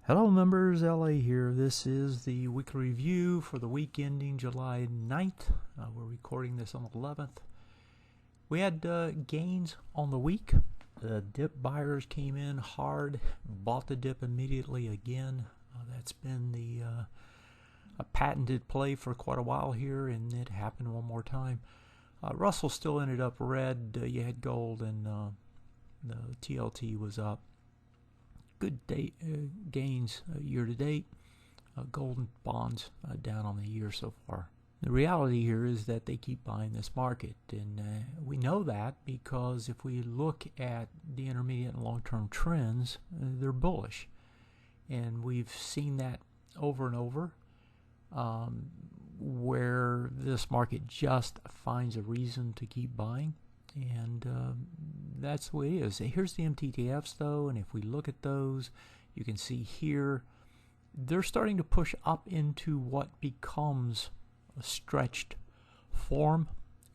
Hello members, LA here. This is the weekly review for the week ending July 9th. We're recording this on the 11th. We had gains on the week. The dip buyers came in hard, bought the dip immediately again. That's been a patented play for quite a while here, and it happened one more time. Russell still ended up red. You had gold, and the TLT was up. Good gains year to date. Gold and bonds down on the year so far. The reality here is that they keep buying this market, and we know that because if we look at the intermediate and long-term trends, they're bullish, and we've seen that over and over, where this market just finds a reason to keep buying. And that's the way it is. Here's the MTTFs though, and if we look at those, you can see here they're starting to push up into what becomes a stretched form.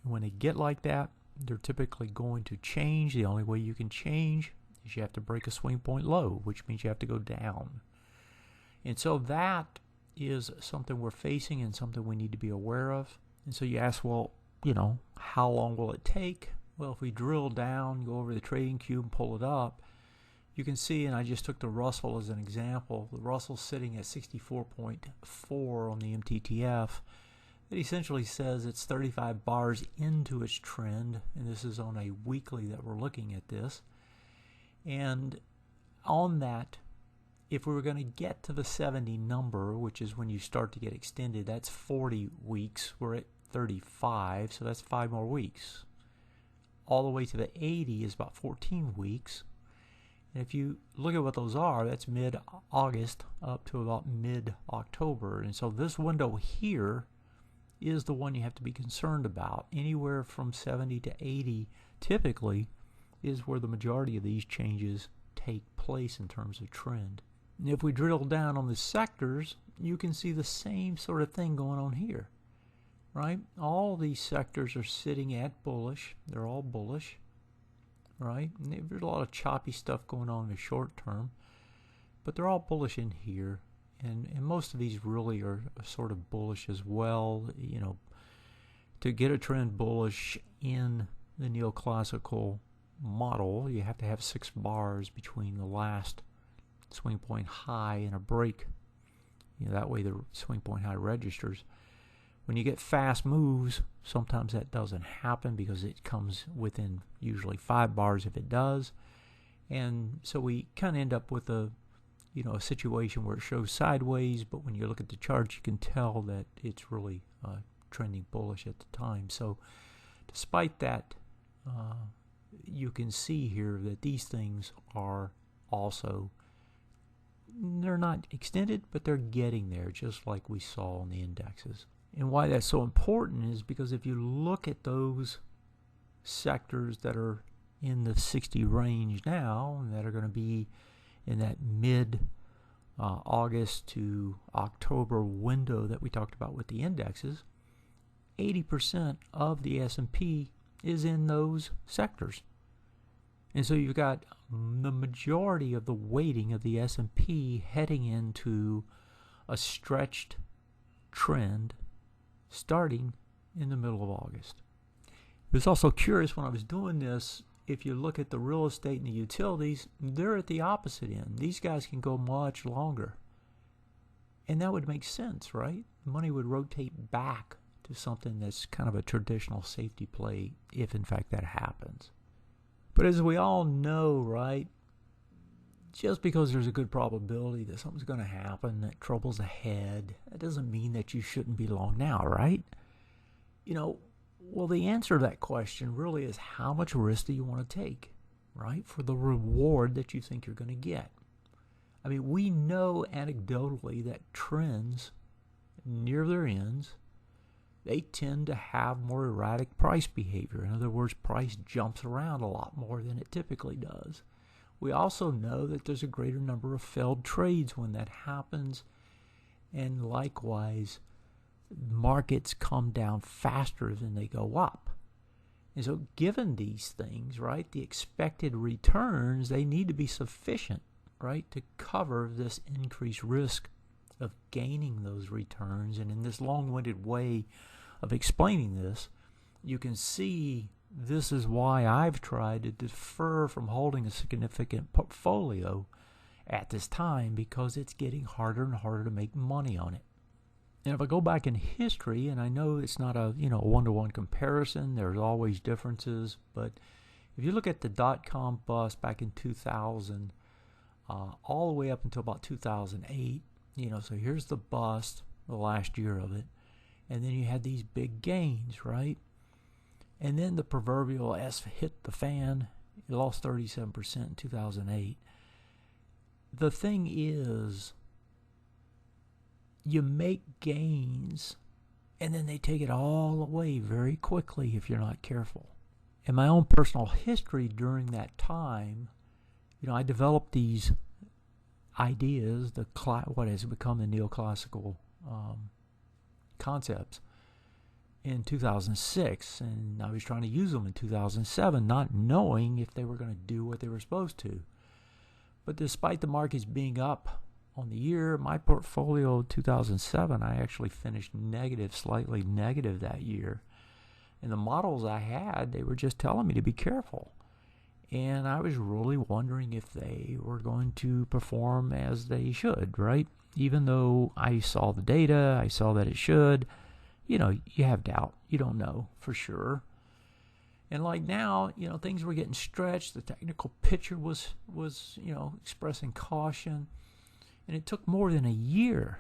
And when they get like that, they're typically going to change. The only way you can change is you have to break a swing point low, which means you have to go down. And so that is something we're facing and something we need to be aware of. And so you ask, well, how long will it take? Well, if we drill down, go over the trading cube and pull it up, you can see, and I just took the Russell as an example, the Russell's sitting at 64.4 on the MTTF. It essentially says it's 35 bars into its trend, and this is on a weekly that we're looking at this. And on that, if we were going to get to the 70 number, which is when you start to get extended, that's 40 weeks. We're at 35, so that's 5 more weeks. All the way to the 80 is about 14 weeks. And if you look at what those are, that's mid-August up to about mid-October. And so this window here is the one you have to be concerned about. Anywhere from 70 to 80 typically is where the majority of these changes take place in terms of trend. And if we drill down on the sectors, you can see the same sort of thing going on here. Right? All these sectors are sitting at bullish. They're all bullish. Right? And there's a lot of choppy stuff going on in the short term. But they're all bullish in here. And most of these really are sort of bullish as well. To get a trend bullish in the Neoclassical model, you have to have 6 bars between the last swing point high and a break. That way the swing point high registers. When you get fast moves, sometimes that doesn't happen because it comes within usually 5 bars if it does. And so we kind of end up with a situation where it shows sideways, but when you look at the chart, you can tell that it's really trending bullish at the time. So despite that, you can see here that these things are also, they're not extended, but they're getting there, just like we saw on the indexes. And why that's so important is because if you look at those sectors that are in the 60 range now, and that are going to be in that mid-August to October window that we talked about with the indexes, 80% of the S&P is in those sectors. And so you've got the majority of the weighting of the S&P heading into a stretched trend starting in the middle of August. It was also curious when I was doing this, if you look at the real estate and the utilities, they're at the opposite end. These guys can go much longer. And that would make sense, right? Money would rotate back to something that's kind of a traditional safety play if in fact that happens. But as we all know, right, just because there's a good probability that something's going to happen, that trouble's ahead, that doesn't mean that you shouldn't be long now, right? Well, the answer to that question really is how much risk do you want to take, right, for the reward that you think you're going to get? I mean, we know anecdotally that trends near their ends, they tend to have more erratic price behavior. In other words, price jumps around a lot more than it typically does. We also know that there's a greater number of failed trades when that happens, and likewise, markets come down faster than they go up. And so given these things, right, the expected returns, they need to be sufficient right, to cover this increased risk of gaining those returns. And in this long-winded way of explaining this, you can see this is why I've tried to defer from holding a significant portfolio at this time, because it's getting harder and harder to make money on it. And if I go back in history, and I know it's not a one-to-one comparison, there's always differences, but if you look at the dot-com bust back in 2000, all the way up until about 2008, so here's the bust, the last year of it, and then you had these big gains, right? And then the proverbial S hit the fan. It lost 37% in 2008. The thing is, you make gains, and then they take it all away very quickly if you're not careful. In my own personal history during that time, I developed these ideas, what has become the neoclassical concepts, in 2006, and I was trying to use them in 2007, not knowing if they were going to do what they were supposed to. But despite the markets being up on the year, my portfolio in 2007, I actually finished negative, slightly negative that year. And the models I had, they were just telling me to be careful. And I was really wondering if they were going to perform as they should, right? Even though I saw the data, I saw that it should, you have doubt. You don't know for sure. And like now, things were getting stretched. The technical picture was expressing caution. And it took more than a year.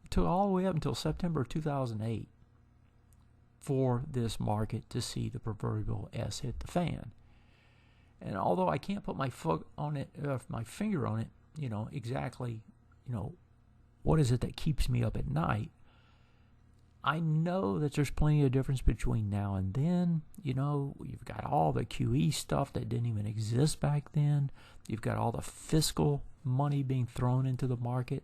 It took all the way up until September 2008 for this market to see the proverbial S hit the fan. And although I can't put my foot on it, my finger on it, exactly, what is it that keeps me up at night, I know that there's plenty of difference between now and then. You've got all the QE stuff that didn't even exist back then. You've got all the fiscal money being thrown into the market.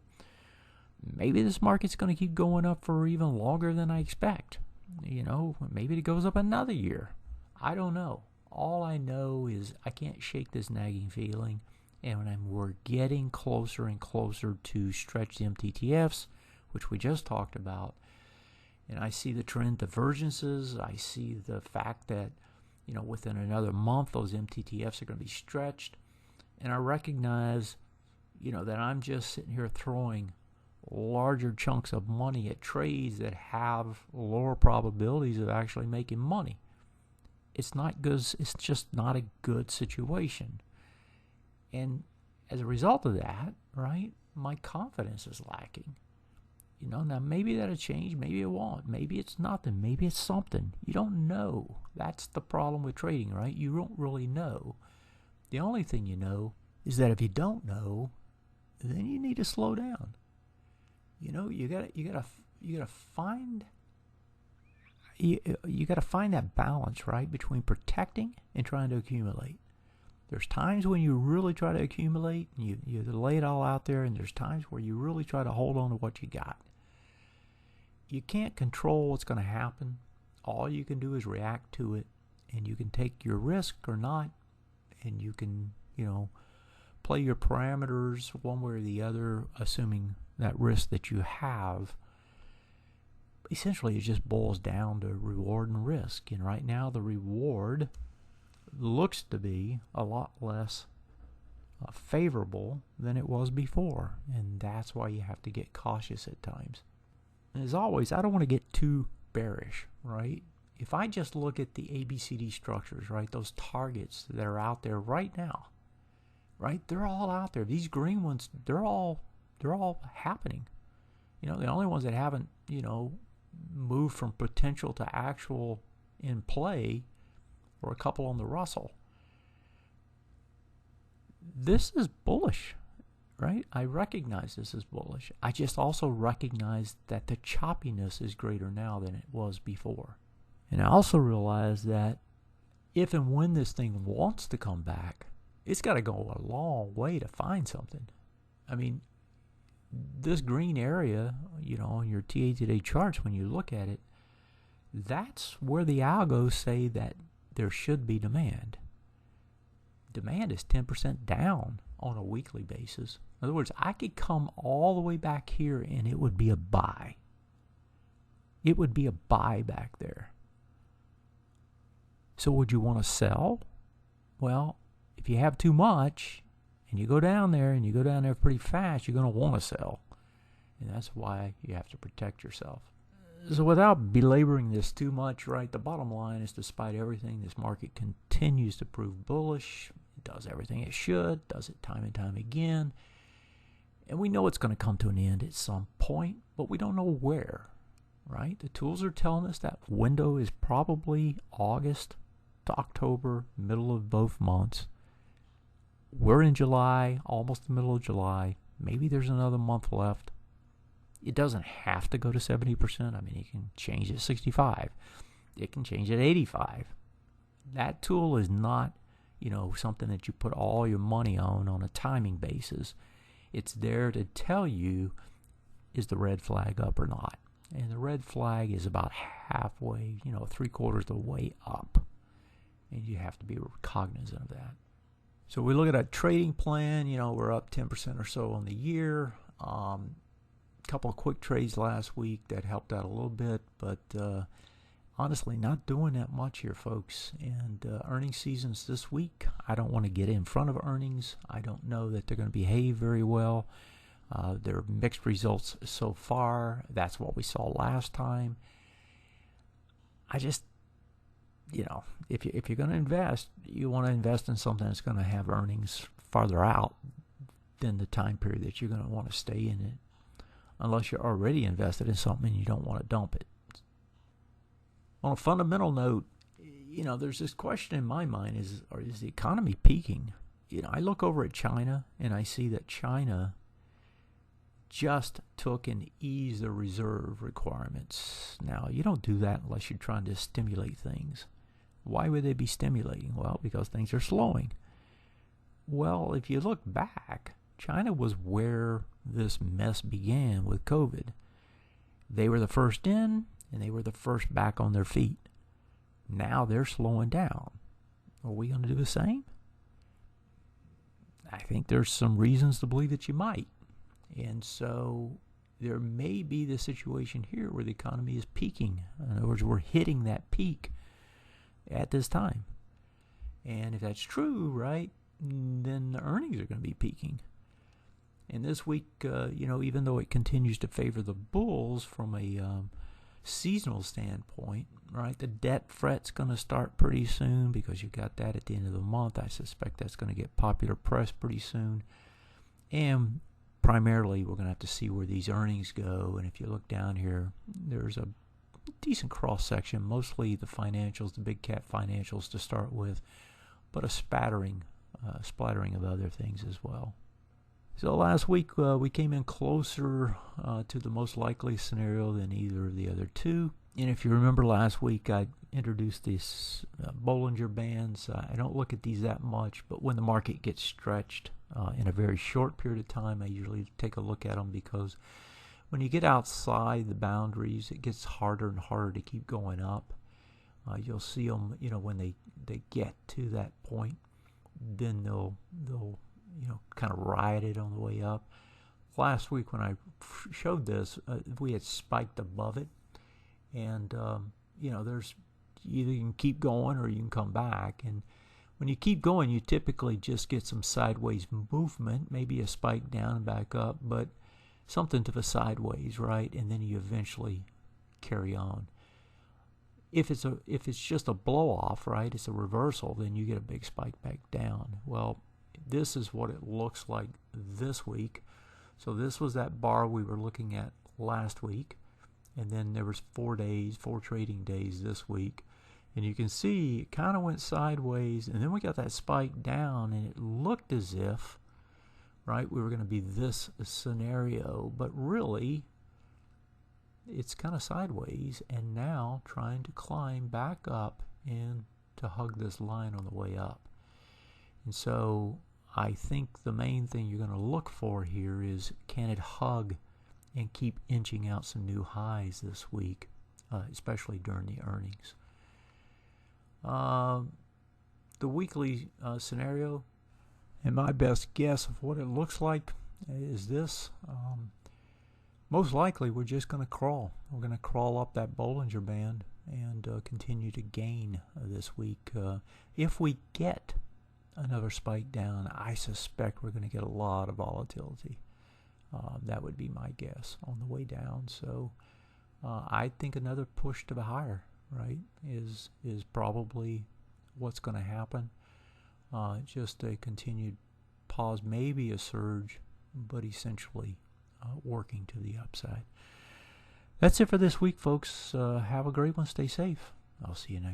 Maybe this market's going to keep going up for even longer than I expect. Maybe it goes up another year. I don't know. All I know is I can't shake this nagging feeling. And when we're getting closer and closer to stretch the MTTFs, which we just talked about, and I see the trend divergences, I see the fact that, within another month, those MTTFs are going to be stretched. And I recognize, that I'm just sitting here throwing larger chunks of money at trades that have lower probabilities of actually making money. It's not good. It's just not a good situation. And as a result of that, right, my confidence is lacking. Now maybe that'll change, maybe it won't, maybe it's nothing, maybe it's something. You don't know. That's the problem with trading, right? You don't really know. The only thing you know is that if you don't know, then you need to slow down. You gotta find that balance, right, between protecting and trying to accumulate. There's times when you really try to accumulate and you lay it all out there, and there's times where you really try to hold on to what you got. You can't control what's going to happen. All you can do is react to it, and you can take your risk or not, and you can, play your parameters one way or the other, assuming that risk that you have. Essentially, it just boils down to reward and risk. And right now, the reward looks to be a lot less favorable than it was before. And that's why you have to get cautious at times. And as always, I don't want to get too bearish, right? If I just look at the ABCD structures, right, those targets that are out there right now, right, they're all out there. These green ones, they're all happening. The only ones that haven't, moved from potential to actual in play were a couple on the Russell. This is bullish, right? I recognize this is bullish. I just also recognize that the choppiness is greater now than it was before. And I also realize that if and when this thing wants to come back, it's got to go a long way to find something. I mean, this green area, on your TA Today charts, when you look at it, that's where the algos say that there should be demand. Demand is 10% down on a weekly basis. In other words, I could come all the way back here and it would be a buy. It would be a buy back there. So would you want to sell? Well, if you have too much and you go down there and you go down there pretty fast, you're going to want to sell. And that's why you have to protect yourself. So without belaboring this too much, right, the bottom line is despite everything, this market continues to prove bullish. It does everything it should, does it time and time again. And we know it's going to come to an end at some point, but we don't know where, right? The tools are telling us that window is probably August to October, middle of both months. We're in July, almost the middle of July. Maybe there's another month left. It doesn't have to go to 70%. I mean, it can change at 65. It can change at 85. That tool is not, something that you put all your money on a timing basis. It's there to tell you, is the red flag up or not? And the red flag is about halfway, 3/4 of the way up. And you have to be cognizant of that. So we look at a trading plan, we're up 10% or so on the year. Couple of quick trades last week that helped out a little bit, but honestly not doing that much here, folks. And earnings season's this week. I don't want to get in front of earnings. I don't know that they're going to behave very well. They're mixed results so far. That's what we saw last time. I just, if you're going to invest, you want to invest in something that's going to have earnings farther out than the time period that you're going to want to stay in it. Unless you're already invested in something and you don't want to dump it. On a fundamental note, there's this question in my mind, is the economy peaking? I look over at China and I see that China just took and eased the reserve requirements. Now, you don't do that unless you're trying to stimulate things. Why would they be stimulating? Well, because things are slowing. Well, if you look back, China was where this mess began with COVID. They were the first in, and they were the first back on their feet. Now they're slowing down. Are we going to do the same? I think there's some reasons to believe that you might. And so there may be the situation here where the economy is peaking. In other words, we're hitting that peak at this time. And if that's true, right, then the earnings are going to be peaking. And this week, even though it continues to favor the bulls from a seasonal standpoint, right, the debt fret's going to start pretty soon because you got that at the end of the month. I suspect that's going to get popular press pretty soon. And primarily, we're going to have to see where these earnings go. And if you look down here, there's a decent cross-section, mostly the financials, the big cap financials to start with, but a splattering of other things as well. So last week we came in closer to the most likely scenario than either of the other two. And if you remember last week, I introduced these Bollinger Bands. I don't look at these that much, but when the market gets stretched in a very short period of time, I usually take a look at them because when you get outside the boundaries, it gets harder and harder to keep going up. You'll see them, when they get to that point, then they'll kind of ride it on the way up. Last week when I showed this, we had spiked above it. And, there's either you can keep going or you can come back. And when you keep going, you typically just get some sideways movement, maybe a spike down and back up, but something to the sideways, right? And then you eventually carry on. If it's just a blow off, right, it's a reversal, then you get a big spike back down. Well, this is what it looks like this week. So this was that bar we were looking at last week. And then there was 4 trading days this week. And you can see it kind of went sideways. And then we got that spike down. And it looked as if, right, we were going to be this scenario. But really, it's kind of sideways. And now trying to climb back up and to hug this line on the way up. And so I think the main thing you're going to look for here is, can it hug and keep inching out some new highs this week, especially during the earnings. The weekly scenario, And my best guess of what it looks like is this. Most likely we're just going to crawl. We're going to crawl up that Bollinger Band and continue to gain this week. If we get another spike down, I suspect we're going to get a lot of volatility. That would be my guess on the way down. So I think another push to the higher, right, is probably what's going to happen. Just a continued pause, maybe a surge, but essentially working to the upside. That's it for this week, folks. Have a great one. Stay safe. I'll see you next